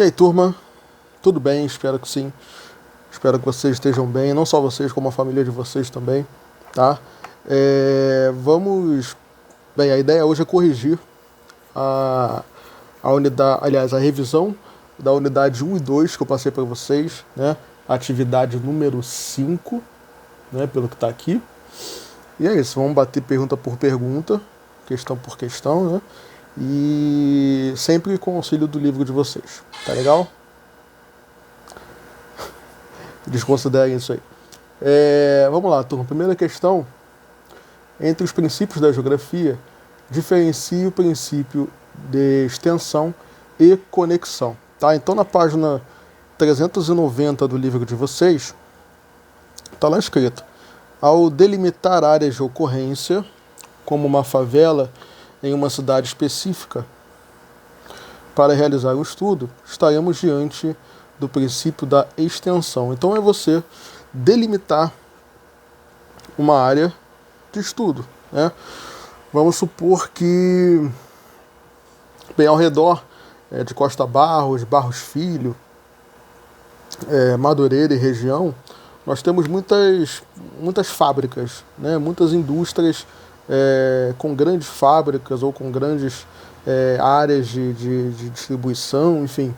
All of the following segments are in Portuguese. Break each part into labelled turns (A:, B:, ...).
A: E aí, turma? Tudo bem? Espero que sim. Espero que vocês estejam bem, não só vocês, como a família de vocês também, tá? Vamos... Bem, a ideia hoje é corrigir a, a unidade, aliás, a revisão da unidade 1 e 2 que eu passei para vocês, né? Atividade número 5, né? Pelo que está aqui. E é isso, vamos bater pergunta por pergunta, questão por questão, né? E sempre com o auxílio do livro de vocês, tá legal? Desconsiderem isso aí. Vamos lá, turma. Primeira questão. Entre os princípios da geografia, diferencie o princípio de extensão e conexão. Tá? Então, na página 390 do livro de vocês, está lá escrito: ao delimitar áreas de ocorrência, como uma favela em uma cidade específica, para realizar o estudo, estaremos diante do princípio da extensão. Então é você delimitar uma área de estudo, né? Vamos supor que, bem, ao redor de Costa Barros, Barros Filho, Madureira e região, nós temos muitas fábricas, né? Muitas indústrias com grandes fábricas ou com grandes áreas de distribuição, enfim.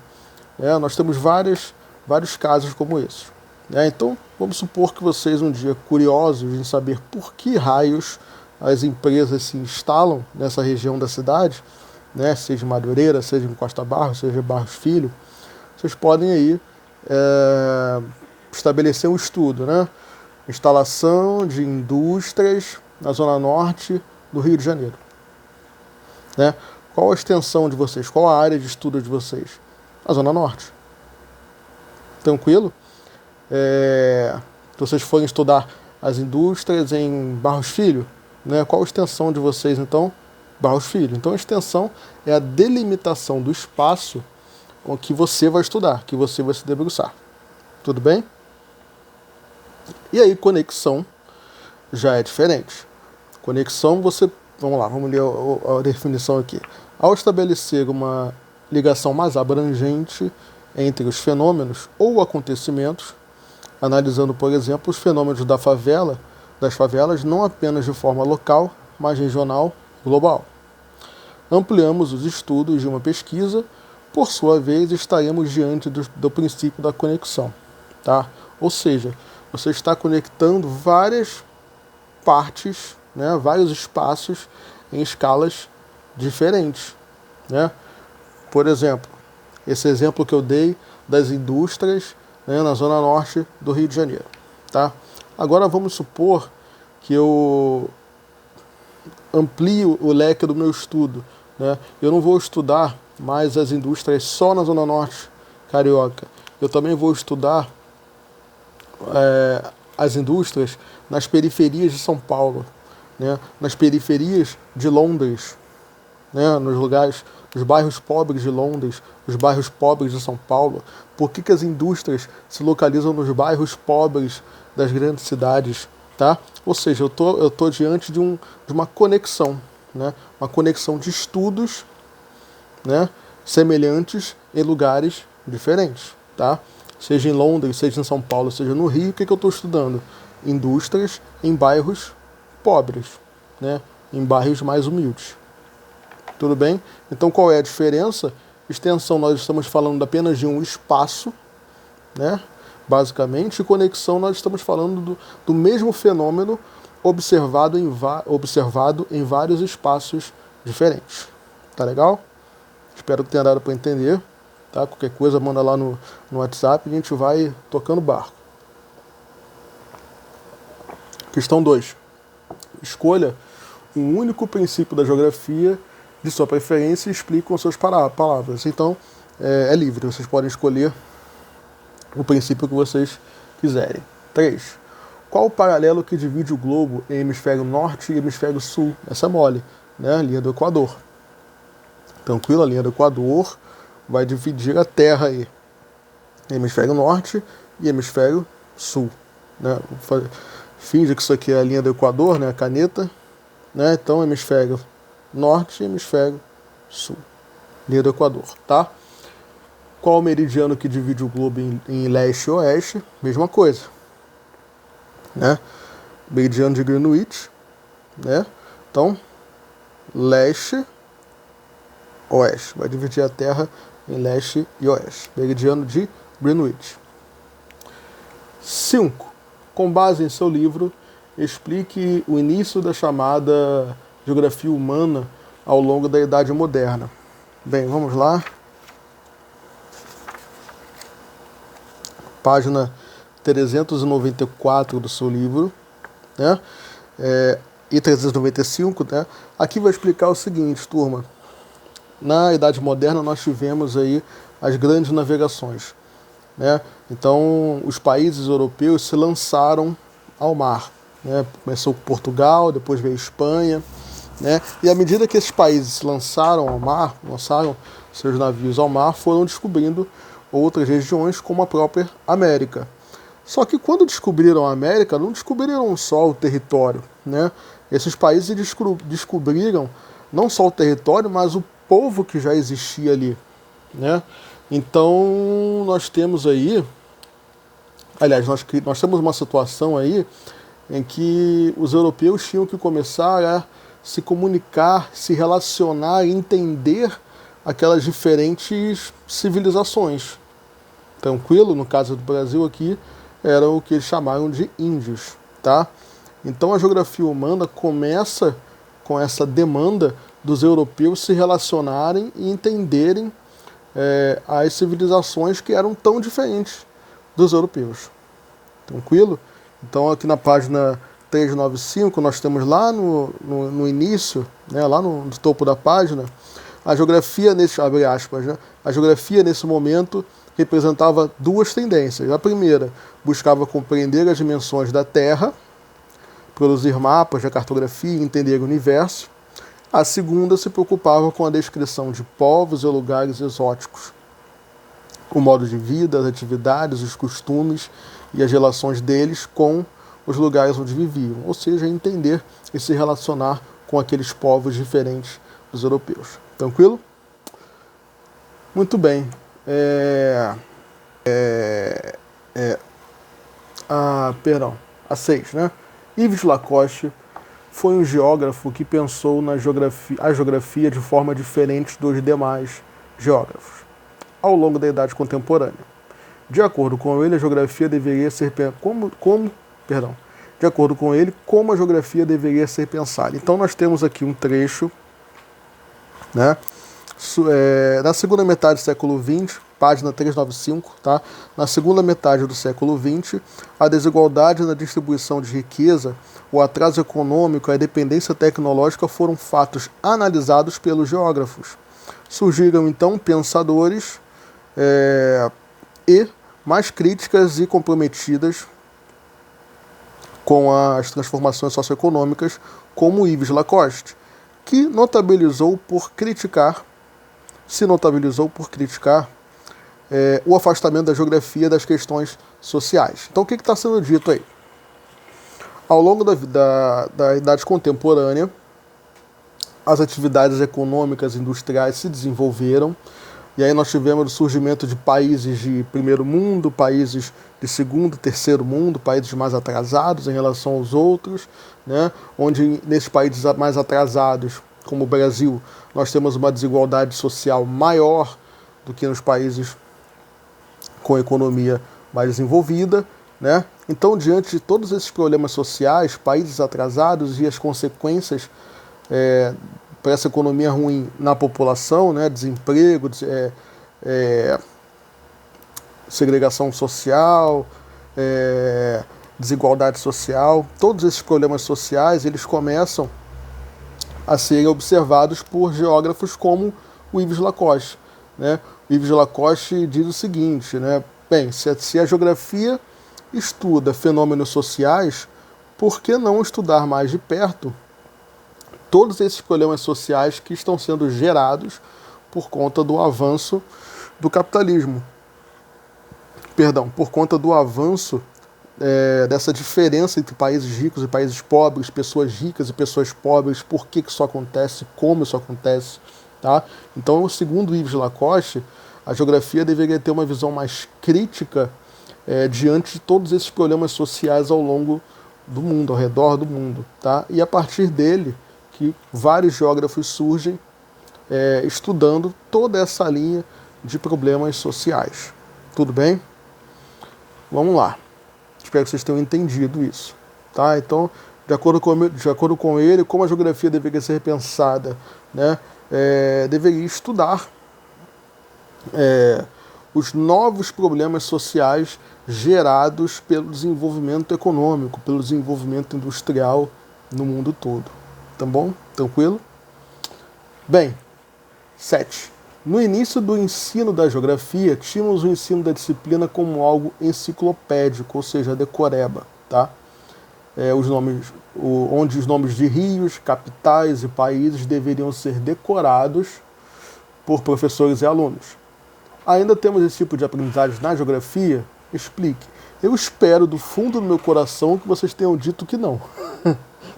A: Nós temos vários casos como esse. Então, vamos supor que vocês um dia, curiosos em saber por que raios as empresas se instalam nessa região da cidade, né, seja em Madureira, seja em Costa Barros, seja em Barros Filho, vocês podem aí estabelecer um estudo, né? Instalação de indústrias na zona norte do Rio de Janeiro. Né? Qual a extensão de vocês? Qual a área de estudo de vocês? A zona norte. Tranquilo? Se vocês forem estudar as indústrias em Barros Filho, né, qual a extensão de vocês, então? Barros Filho. Então, a extensão é a delimitação do espaço que você vai estudar, que você vai se debruçar. Tudo bem? E aí, conexão já é diferente. Conexão, vamos lá, vamos ler a definição aqui. Ao estabelecer uma ligação mais abrangente entre os fenômenos ou acontecimentos, analisando, por exemplo, os fenômenos das favelas, não apenas de forma local, mas regional, global. Ampliamos os estudos de uma pesquisa, por sua vez, estaremos diante do princípio da conexão. Tá? Ou seja, você está conectando várias partes, né, vários espaços em escalas diferentes. Né? Por exemplo, esse exemplo que eu dei das indústrias, né, na zona norte do Rio de Janeiro. Tá? Agora vamos supor que eu amplio o leque do meu estudo. Né? Eu não vou estudar mais as indústrias só na zona norte carioca. Eu também vou estudar as indústrias nas periferias de São Paulo, né? Nas periferias de Londres, né? Nos bairros pobres de Londres, os bairros pobres de São Paulo. Por que as indústrias se localizam nos bairros pobres das grandes cidades? Tá? Ou seja, eu tô diante de uma conexão, né? Uma conexão de estudos, né, semelhantes em lugares diferentes. Tá? Seja em Londres, seja em São Paulo, seja no Rio, o que eu estou estudando? Indústrias em bairros pobres, né? Em bairros mais humildes. Tudo bem? Então, qual é a diferença? Extensão, nós estamos falando apenas de um espaço, né? Basicamente, e conexão, nós estamos falando do mesmo fenômeno observado em vários espaços diferentes. Tá legal? Espero que tenha dado para entender. Tá? Qualquer coisa, manda lá no WhatsApp e a gente vai tocando barco. Questão 2. Escolha um único princípio da geografia de sua preferência e explique com suas palavras. Então, é livre, vocês podem escolher o princípio que vocês quiserem. 3. Qual o paralelo que divide o globo em hemisfério norte e hemisfério sul? Essa é mole, né? A linha do Equador. Tranquilo, a linha do Equador vai dividir a Terra aí, hemisfério norte e hemisfério sul. Né? Finge que isso aqui é a linha do Equador, né? A caneta. Né? Então, hemisfério norte e hemisfério sul. Linha do Equador, tá? Qual o meridiano que divide o globo em leste e oeste? Mesma coisa, né? Meridiano de Greenwich, né? Então, leste, oeste. Vai dividir a Terra em leste e oeste. Meridiano de Greenwich. 5. Com base em seu livro, explique o início da chamada geografia humana ao longo da Idade Moderna. Bem, vamos lá. Página 394 do seu livro, né? E 395, né? Aqui vai explicar o seguinte, turma. Na Idade Moderna nós tivemos aí as grandes navegações, né? Então os países europeus se lançaram ao mar, né? Começou com Portugal, depois veio Espanha, né? E à medida que esses países se lançaram ao mar, lançaram seus navios ao mar, foram descobrindo outras regiões, como a própria América. Só que quando descobriram a América, não descobriram só o território, né? Esses países descobriram não só o território, mas o povo que já existia ali, né? Então nós temos aí, aliás, nós temos uma situação aí em que os europeus tinham que começar a se comunicar, se relacionar, entender aquelas diferentes civilizações. Tranquilo? No caso do Brasil aqui, era o que eles chamaram de índios, tá? Então a geografia humana começa com essa demanda dos europeus se relacionarem e entenderem as civilizações que eram tão diferentes dos europeus. Tranquilo? Então aqui na página 395 nós temos lá no início, né, lá no topo da página, a geografia abre aspas, né? A geografia nesse momento representava duas tendências. A primeira buscava compreender as dimensões da Terra, produzir mapas da cartografia e entender o universo. A segunda se preocupava com a descrição de povos e lugares exóticos, o modo de vida, as atividades, os costumes e as relações deles com os lugares onde viviam, ou seja, entender e se relacionar com aqueles povos diferentes dos europeus. Tranquilo? Muito bem. A 6, né? Yves Lacoste foi um geógrafo que pensou a geografia de forma diferente dos demais geógrafos ao longo da Idade Contemporânea. De acordo com ele, a geografia deveria ser de acordo com ele, como a geografia deveria ser pensada. Então nós temos aqui um trecho, né? Na segunda metade do século XX, página 395, tá? Na segunda metade do século XX, a desigualdade na distribuição de riqueza, o atraso econômico e a dependência tecnológica foram fatos analisados pelos geógrafos. Surgiram então pensadores e mais críticas e comprometidas com as transformações socioeconômicas, como Yves Lacoste, que se notabilizou por criticar o afastamento da geografia das questões sociais. Então o que está sendo dito aí? Ao longo da Idade Contemporânea, as atividades econômicas e industriais se desenvolveram, e aí nós tivemos o surgimento de países de primeiro mundo, países de segundo, terceiro mundo, países mais atrasados em relação aos outros, né? Onde nesses países mais atrasados, como o Brasil, nós temos uma desigualdade social maior do que nos países com economia mais desenvolvida, né? Então, diante de todos esses problemas sociais, países atrasados e as consequências para essa economia ruim na população, né? Desemprego, segregação social, desigualdade social, todos esses problemas sociais, eles começam a serem observados por geógrafos como o Yves Lacoste, né? O Yves Lacoste diz o seguinte, né? Bem, se a geografia estuda fenômenos sociais, por que não estudar mais de perto todos esses problemas sociais que estão sendo gerados por conta do avanço do capitalismo? Por conta do avanço dessa diferença entre países ricos e países pobres, pessoas ricas e pessoas pobres, por que isso acontece, como isso acontece, tá? Então, segundo Yves Lacoste, a geografia deveria ter uma visão mais crítica diante de todos esses problemas sociais ao longo do mundo, ao redor do mundo, tá? E a partir dele que vários geógrafos surgem estudando toda essa linha de problemas sociais. Tudo bem? Vamos lá. Espero que vocês tenham entendido isso, tá? Então, de acordo com ele, como a geografia deveria ser pensada, né? Deveria estudar os novos problemas sociais gerados pelo desenvolvimento econômico, pelo desenvolvimento industrial no mundo todo. Tá bom? Tranquilo? Bem, 7. No início do ensino da geografia, tínhamos o ensino da disciplina como algo enciclopédico, ou seja, decoreba, tá? Onde os nomes de rios, capitais e países deveriam ser decorados por professores e alunos. Ainda temos esse tipo de aprendizagem na geografia? Explique. Eu espero do fundo do meu coração que vocês tenham dito que não.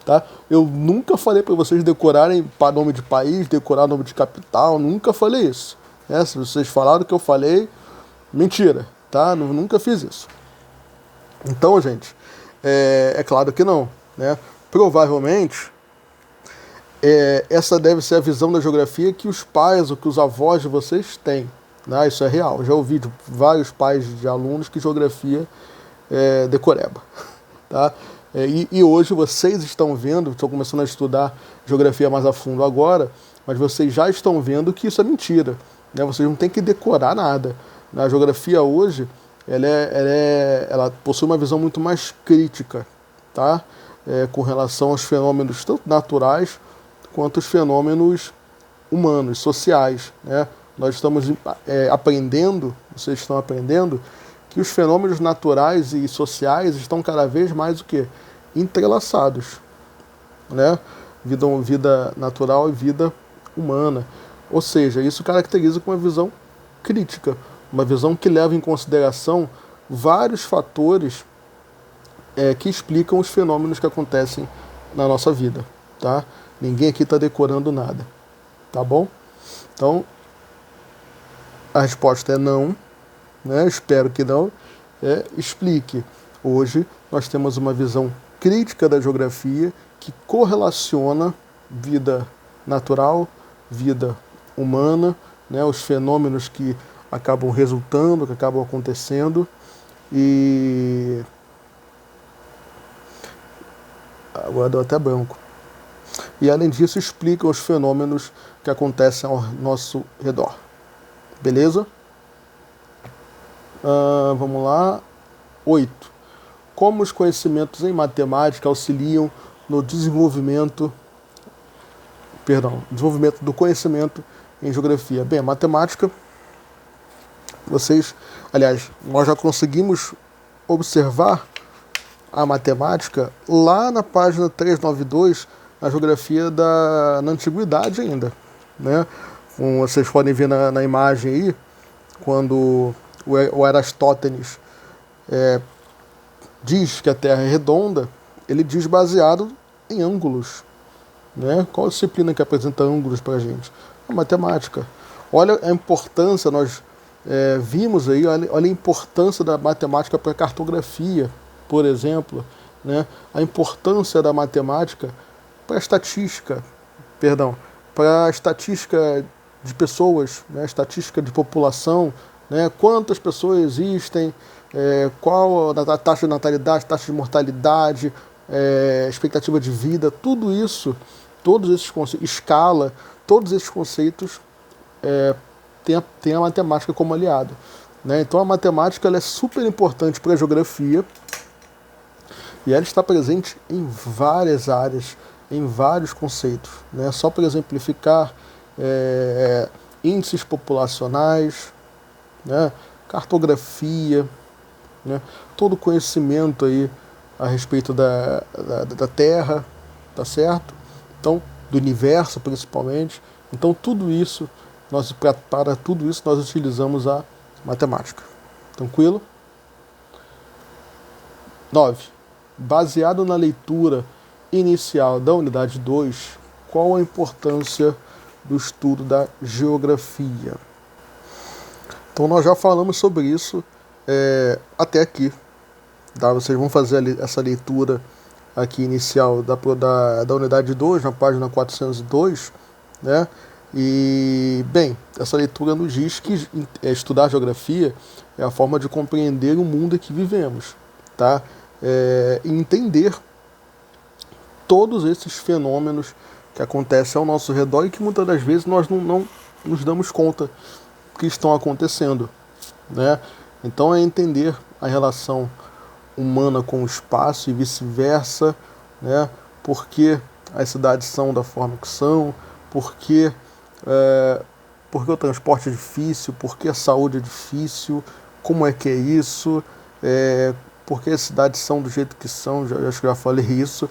A: Tá? Eu nunca falei para vocês decorarem nome de país, decorar nome de capital, nunca falei isso. Se vocês falaram que eu falei, mentira, tá? Nunca fiz isso. Então, gente, é claro que não, né? Provavelmente, essa deve ser a visão da geografia que os pais ou que os avós de vocês têm. Né? Isso é real. Já ouvi de vários pais de alunos que geografia é decoreba. Tá? E hoje vocês estão vendo, estou começando a estudar geografia mais a fundo agora, mas vocês já estão vendo que isso é mentira. Né? Vocês não têm que decorar nada. A geografia hoje, ela possui uma visão muito mais crítica, tá? Com relação aos fenômenos tanto naturais quanto os fenômenos humanos, sociais. Né? Nós estamos aprendendo, vocês estão aprendendo, que os fenômenos naturais e sociais estão cada vez mais o quê? Entrelaçados, né? Vida natural e vida humana. Ou seja, isso caracteriza uma visão crítica, uma visão que leva em consideração vários fatores que explicam os fenômenos que acontecem na nossa vida, tá? Ninguém aqui está decorando nada, tá bom? Então, a resposta é não, né? Espero que não. Explique. Hoje nós temos uma visão crítica da geografia que correlaciona vida natural, vida humana, né? Os fenômenos que acabam resultando, que acabam acontecendo. E agora deu até branco. E além disso explica os fenômenos que acontecem ao nosso redor. Beleza? Vamos lá. 8. Como os conhecimentos em matemática auxiliam no desenvolvimento do conhecimento em geografia? Bem, a matemática, nós já conseguimos observar a matemática lá na página 392, na geografia na antiguidade ainda, né? Como vocês podem ver na imagem aí, quando o Aristóteles diz que a Terra é redonda, ele diz baseado em ângulos. Né? Qual a disciplina que apresenta ângulos para a gente? A matemática. Olha a importância, nós vimos aí, olha a importância da matemática para a cartografia, por exemplo. Né? A importância da matemática para a estatística, para a estatística de pessoas, né? Estatística de população, né? Quantas pessoas existem, qual a taxa de natalidade, taxa de mortalidade, expectativa de vida, tudo isso, todos esses conceitos, escala, todos esses conceitos tem a matemática como aliado. Né? Então a matemática ela é super importante para a geografia e ela está presente em várias áreas, em vários conceitos. Né? Só para exemplificar, índices populacionais, né? Cartografia, né? Todo conhecimento aí a respeito da Terra, tá certo? Então, do universo principalmente. Então, tudo isso, para tudo isso nós utilizamos a matemática. Tranquilo? 9. Baseado na leitura inicial da unidade 2, qual a importância do estudo da geografia? Então nós já falamos sobre isso até aqui. Tá? Vocês vão fazer essa leitura aqui inicial da unidade 2, na página 402, né? E, bem, essa leitura nos diz que estudar geografia é a forma de compreender o mundo em que vivemos, tá? E entender todos esses fenômenos que acontecem ao nosso redor e que muitas das vezes nós não nos damos conta que estão acontecendo, né? Então é entender a relação humana com o espaço e vice-versa, né? Por que as cidades são da forma que são, por que o transporte é difícil, por que a saúde é difícil, como é que é isso, por que as cidades são do jeito que são, acho que já falei isso.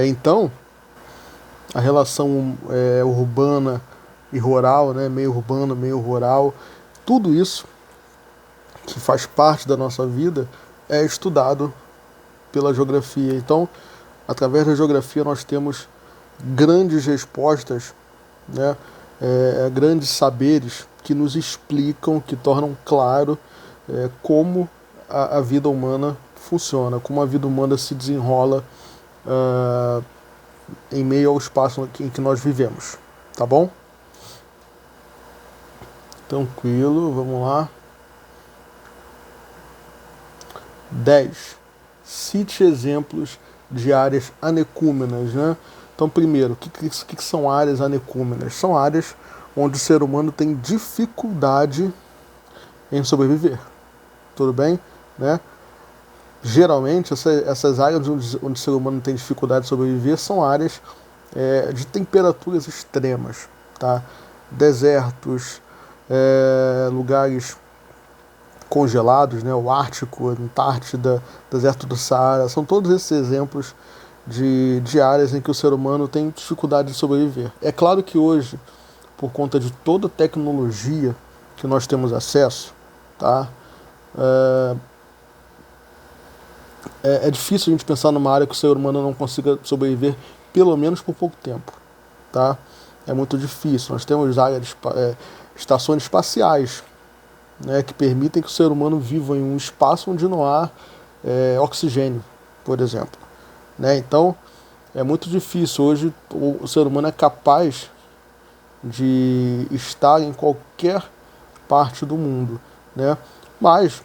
A: Então, a relação urbana e rural, né? Meio urbano, meio rural, tudo isso que faz parte da nossa vida é estudado pela geografia. Então, através da geografia nós temos grandes respostas, né? Grandes saberes que nos explicam, que tornam claro como a vida humana funciona, como a vida humana se desenrola em meio ao espaço em que nós vivemos. Tá bom? Tranquilo, vamos lá. 10. Cite exemplos de áreas anecúmenas, né? Então, primeiro, o que são áreas anecúmenas? São áreas onde o ser humano tem dificuldade em sobreviver. Tudo bem? Né? Geralmente, essas áreas onde o ser humano tem dificuldade de sobreviver são áreas de temperaturas extremas. Tá? Desertos, lugares congelados, né? O Ártico, a Antártida, deserto do Saara, são todos esses exemplos de áreas em que o ser humano tem dificuldade de sobreviver. É claro que hoje, por conta de toda a tecnologia que nós temos acesso, tá? É difícil a gente pensar numa área que o ser humano não consiga sobreviver, pelo menos por pouco tempo, tá? É muito difícil. Nós temos estações espaciais, né, que permitem que o ser humano viva em um espaço onde não há oxigênio, por exemplo. Né? Então, é muito difícil. Hoje, o ser humano é capaz de estar em qualquer parte do mundo. Né? Mas,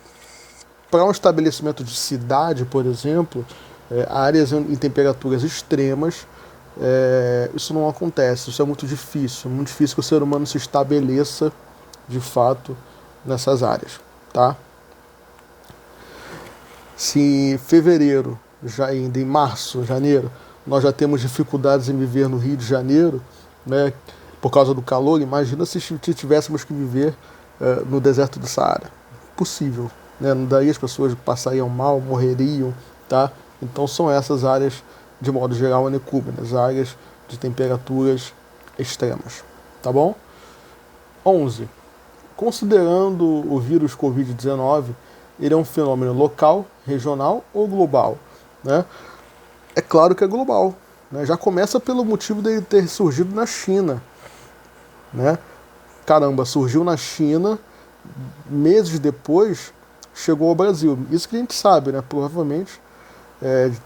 A: para um estabelecimento de cidade, por exemplo, áreas em temperaturas extremas, isso não acontece. Isso é muito difícil. Muito difícil que o ser humano se estabeleça, de fato, nessas áreas, tá? Se em fevereiro, já ainda em março, janeiro, nós já temos dificuldades em viver no Rio de Janeiro, né, por causa do calor, imagina se tivéssemos que viver no deserto do Saara. Possível, né? Daí as pessoas passariam mal, morreriam, tá? Então são essas áreas, de modo geral, anecúmenas, áreas de temperaturas extremas, tá bom? 11. Considerando o vírus Covid-19, ele é um fenômeno local, regional ou global? Né? É claro que é global. Né? Já começa pelo motivo dele ter surgido na China. Né? Caramba, surgiu na China, meses depois chegou ao Brasil. Isso que a gente sabe, né? Provavelmente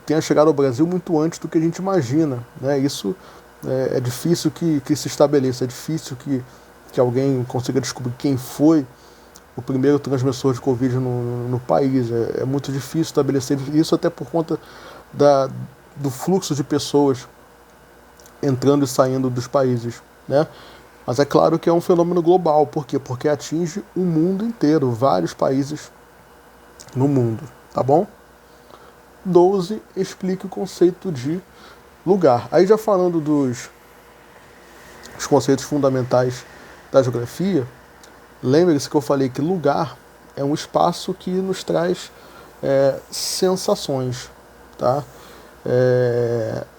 A: tenha chegado ao Brasil muito antes do que a gente imagina. Né? Isso é difícil que se estabeleça, é difícil que alguém consiga descobrir quem foi o primeiro transmissor de Covid no país. É muito difícil estabelecer isso, até por conta do fluxo de pessoas entrando e saindo dos países. Né? Mas é claro que é um fenômeno global. Por quê? Porque atinge o mundo inteiro, vários países no mundo. Tá bom? 12. Explique o conceito de lugar. Aí já falando dos conceitos fundamentais da geografia, lembre-se que eu falei que lugar é um espaço que nos traz sensações, tá?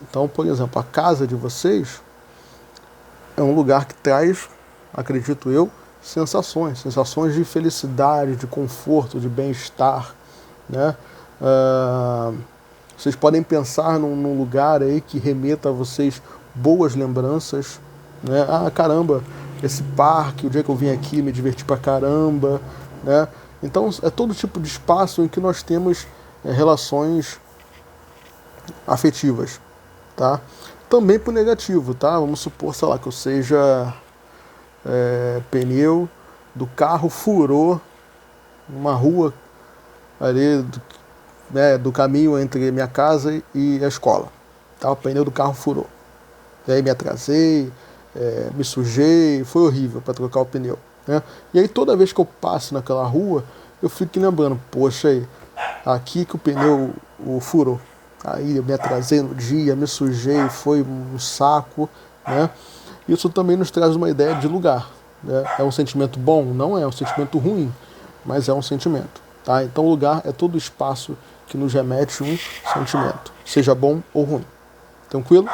A: Então, por exemplo, a casa de vocês é um lugar que traz, acredito eu, sensações de felicidade, de conforto, de bem-estar, né? Vocês podem pensar num lugar aí que remeta a vocês boas lembranças, né? Ah, caramba, esse parque, o dia que eu vim aqui me diverti pra caramba, né? Então é todo tipo de espaço em que nós temos relações afetivas, tá? Também pro negativo, tá? Vamos supor, sei lá, que eu seja pneu do carro furou numa rua ali do caminho entre minha casa e a escola, tá? O pneu do carro furou. E aí me atrasei, me sujei, foi horrível para trocar o pneu, né? E aí toda vez que eu passo naquela rua, eu fico lembrando, poxa, aí, aqui que o pneu furou. Aí eu me atrasei no dia, me sujei, foi um saco, né? Isso também nos traz uma ideia de lugar, né? É um sentimento bom? Não é um sentimento ruim, mas é um sentimento, tá? Então lugar é todo espaço que nos remete um sentimento, seja bom ou ruim. Tranquilo?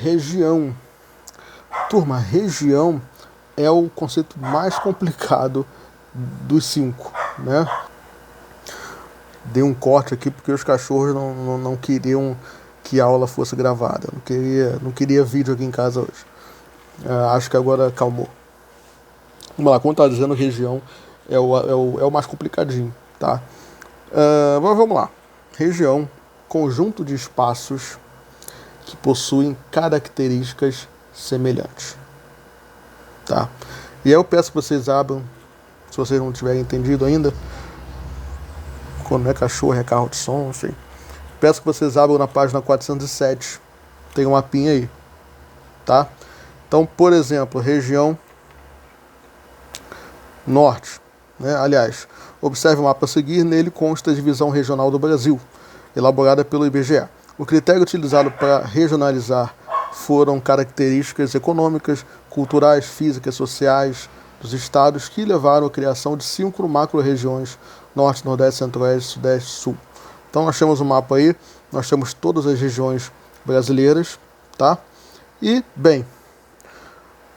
A: Região. Turma, região é o conceito mais complicado dos 5, né? Dei um corte aqui porque os cachorros não queriam que a aula fosse gravada. Não queria vídeo aqui em casa hoje. Acho que agora acalmou. Vamos lá, como eu estava dizendo, região é o mais complicadinho, tá? Mas vamos lá. Região, conjunto de espaços que possuem características semelhantes, tá? E aí eu peço que vocês abram, se vocês não tiverem entendido ainda, quando não é cachorro, é carro de som, enfim. Peço que vocês abram na página 407, tem um mapinha aí, tá? Então, por exemplo, região norte, né? Aliás, observe o mapa a seguir, nele consta a divisão regional do Brasil, elaborada pelo IBGE. O critério utilizado para regionalizar foram características econômicas, culturais, físicas, sociais dos estados que levaram à criação de 5 macro-regiões: Norte, Nordeste, Centro-Oeste, Sudeste, Sul. Então nós temos um mapa aí, nós temos todas as regiões brasileiras, tá? E, bem,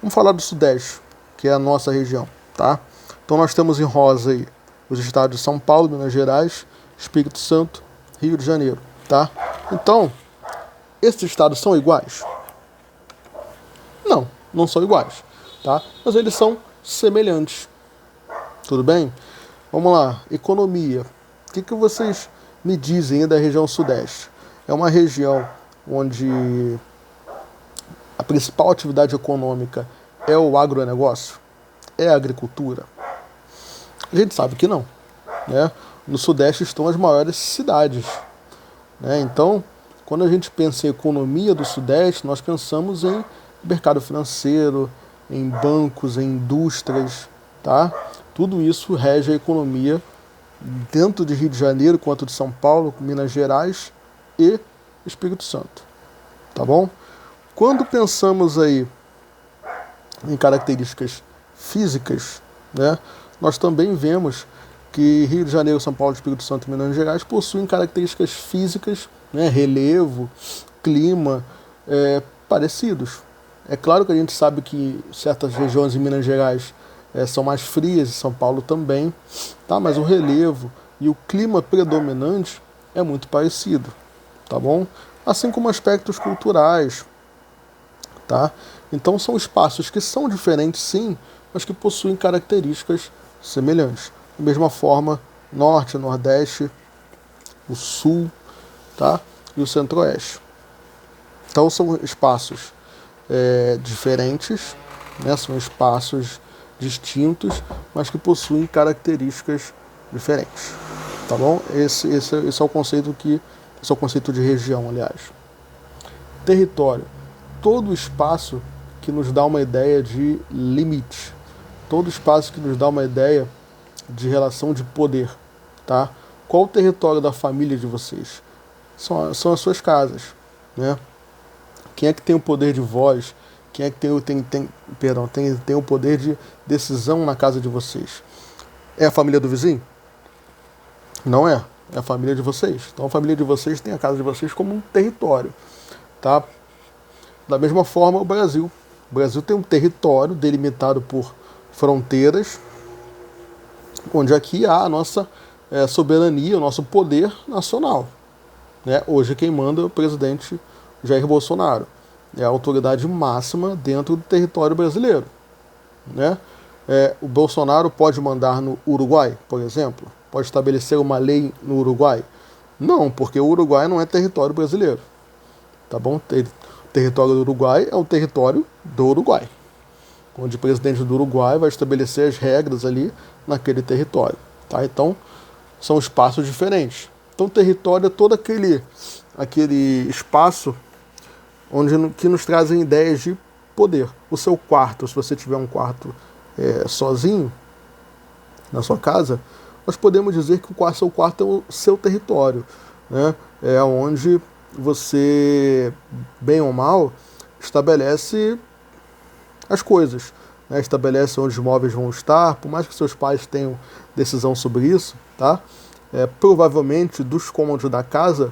A: vamos falar do Sudeste, que é a nossa região, tá? Então nós temos em rosa aí os estados de São Paulo, Minas Gerais, Espírito Santo, Rio de Janeiro, tá? Então, esses estados são iguais? Não, não são iguais, tá? Mas eles são semelhantes. Tudo bem? Vamos lá, economia. O que vocês me dizem da região Sudeste? É uma região onde a principal atividade econômica é o agronegócio? É a agricultura? A gente sabe que não, né? No Sudeste estão as maiores cidades, né? Então, quando a gente pensa em economia do Sudeste, nós pensamos em mercado financeiro, em bancos, em indústrias, tá? Tudo isso rege a economia dentro de Rio de Janeiro, quanto de São Paulo, Minas Gerais e Espírito Santo, tá bom? Quando pensamos aí em características físicas, né, nós também vemos que Rio de Janeiro, São Paulo, Espírito Santo e Minas Gerais possuem características físicas, né, relevo, clima, parecidos. É claro que a gente sabe que certas regiões em Minas Gerais são mais frias, e São Paulo também, tá? Mas o relevo e o clima predominante é muito parecido, tá bom? Assim como aspectos culturais, tá? Então são espaços que são diferentes, sim, mas que possuem características semelhantes. Da mesma forma, Norte, Nordeste, o Sul, tá? E o Centro-Oeste. Então são espaços diferentes, né? São espaços distintos, mas que possuem características diferentes, tá bom? Esse é o conceito esse é o conceito de região, aliás. Território, todo espaço que nos dá uma ideia de limite, todo espaço que nos dá uma ideia de relação de poder, tá? Qual o território da família de vocês? São as suas casas, né? Quem é que tem o poder de voz? Quem é que tem o poder de decisão na casa de vocês? É a família do vizinho? Não é. É a família de vocês. Então a família de vocês tem a casa de vocês como um território, tá? Da mesma forma, o Brasil. O Brasil tem um território delimitado por fronteiras, onde aqui há a nossa soberania, o nosso poder nacional, né? Hoje quem manda é o presidente Jair Bolsonaro. é a autoridade máxima dentro do território brasileiro, né? O Bolsonaro pode mandar no Uruguai, por exemplo? Pode estabelecer uma lei no Uruguai? Não, porque o Uruguai não é território brasileiro, tá bom? O território do Uruguai é o território do Uruguai, onde o presidente do Uruguai vai estabelecer as regras ali naquele território, tá? Então, são espaços diferentes. Então, o território é todo aquele espaço que nos trazem ideias de poder. O seu quarto, se você tiver um quarto sozinho na sua casa, nós podemos dizer que o seu quarto é o seu território, né? É onde você, bem ou mal, estabelece as coisas, né? Estabelece onde os móveis vão estar, por mais que seus pais tenham decisão sobre isso, tá? Provavelmente, dos cômodos da casa,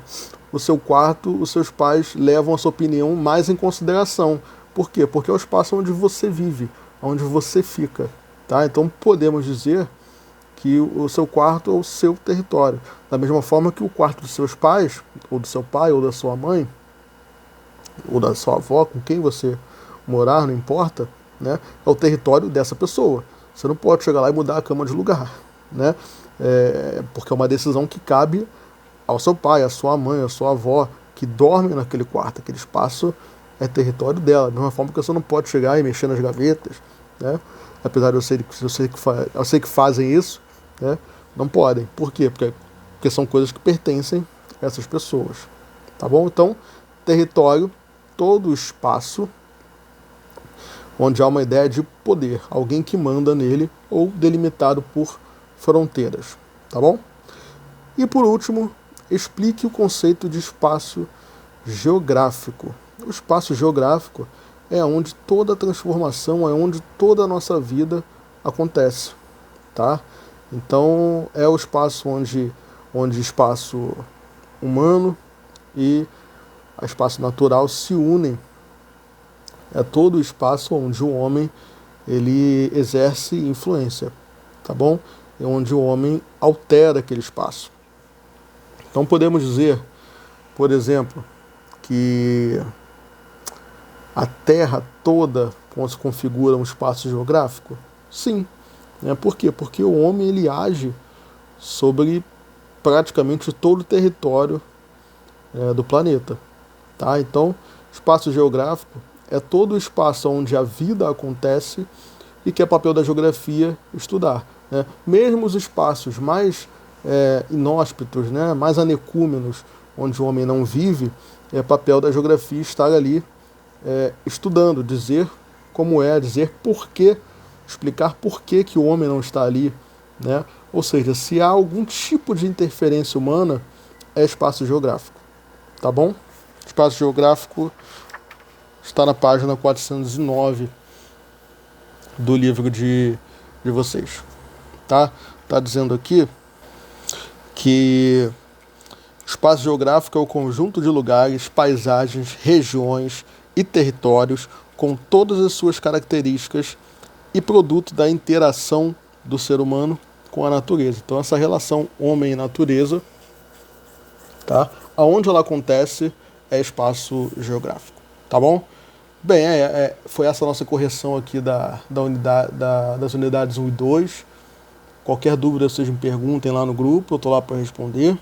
A: o seu quarto, os seus pais levam a sua opinião mais em consideração. Por quê? Porque é o espaço onde você vive, onde você fica, tá? Então podemos dizer que o seu quarto é o seu território. Da mesma forma que o quarto dos seus pais, ou do seu pai, ou da sua mãe, ou da sua avó, com quem você morar, não importa, né? É o território dessa pessoa. Você não pode chegar lá e mudar a cama de lugar, né? Porque é uma decisão que cabe ao seu pai, à sua mãe, à sua avó, que dorme naquele quarto. Aquele espaço é território dela. Da mesma forma que você não pode chegar e mexer nas gavetas, né? Apesar de eu sei que fazem isso, né? Não podem. Por quê? Porque são coisas que pertencem a essas pessoas. Tá bom? Então, território, todo espaço onde há uma ideia de poder, alguém que manda nele ou delimitado por fronteiras. Tá bom? E por último, explique o conceito de espaço geográfico. O espaço geográfico é onde toda a transformação, é onde toda a nossa vida acontece, tá? Então, é o espaço onde espaço humano e espaço natural se unem. É todo o espaço onde o homem ele exerce influência, tá bom? É onde o homem altera aquele espaço. Então podemos dizer, por exemplo, que a Terra toda se configura um espaço geográfico? Sim. Por quê? Porque o homem ele age sobre praticamente todo o território do planeta. Tá? Então, espaço geográfico é todo o espaço onde a vida acontece e que é papel da geografia estudar. Né? Mesmo os espaços mais inóspitos, né? Mais anecúmenos, onde o homem não vive, é papel da geografia estar ali estudando, dizer como dizer por quê, explicar por que o homem não está ali, né? Ou seja, se há algum tipo de interferência humana, é espaço geográfico, tá bom? Espaço geográfico está na página 409 do livro de vocês, tá? Tá dizendo aqui que espaço geográfico é o conjunto de lugares, paisagens, regiões e territórios com todas as suas características e produto da interação do ser humano com a natureza. Então essa relação homem e natureza, tá? Aonde ela acontece é espaço geográfico, tá bom? Bem, foi essa a nossa correção aqui das unidades 1 e 2. Qualquer dúvida vocês me perguntem lá no grupo, eu estou lá para responder,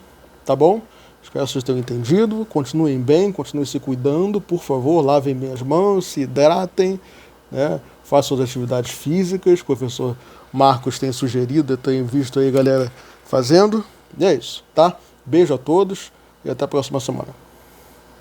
A: tá bom? Espero que vocês tenham entendido. Continuem bem, continuem se cuidando, por favor, lavem bem as mãos, se hidratem, né? Façam as atividades físicas, o professor Marcos tem sugerido, eu tenho visto aí a galera fazendo. E é isso, tá? Beijo a todos e até a próxima semana.